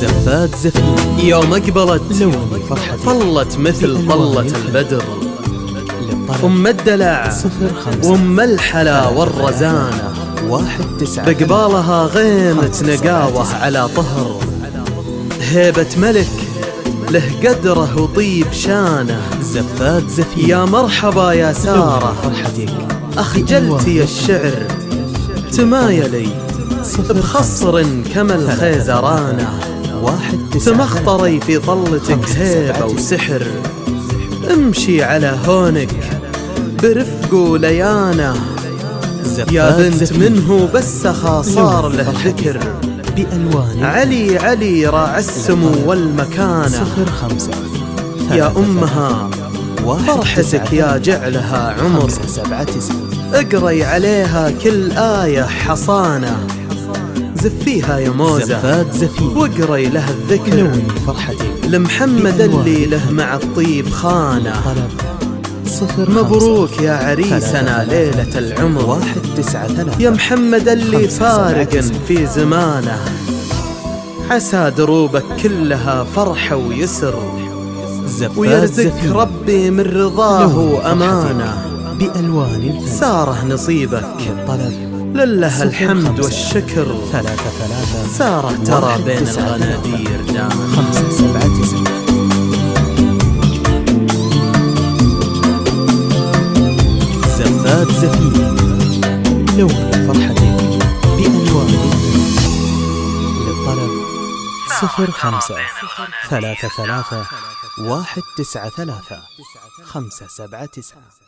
زفات زفير يوم أقبلت لوني فرحتي طلت مثل طلة البدر، أم الدلع وأم الحلا والرزانة، 19 بقبالها غيمة نقاوة على طهر، هيبة ملك له قدره وطيب شانه. زفات زفير يا مرحبا يا سارة فرحتك أخجلتي الشعر تمايلي بخصر كما الخيزرانة، 19 تمخطري في طلتك هيبة وسحر، امشي على هونك برفق وليانة. يا بنت منه بس صار له ذكر، بألوان علي راعى السمو والمكانة. 05 يا أمها فرحتك يا جعلها عمر، 579 اقري عليها كل آية حصانة، زفيها يا موزة زفات زفير واقري له الذكر، لوني فرحتك لمحمد اللي له مع الطيب خانة. طلب 05 مبروك يا عريسنا ليلة العمر، 193 يا محمد اللي 5 فارق في زمانه، عسى دروبك كلها فرحة ويسر، زفات ويرزقك زفير ربي من رضاه وأمانه. بألوان الفن ساره نصيبك طلب لله الحمد والشكر، 33 ساره ترى بين الغنادير دام. 579 زفات زفير لون فرحتك بألوان الفن، للطلب 05 33 193 579.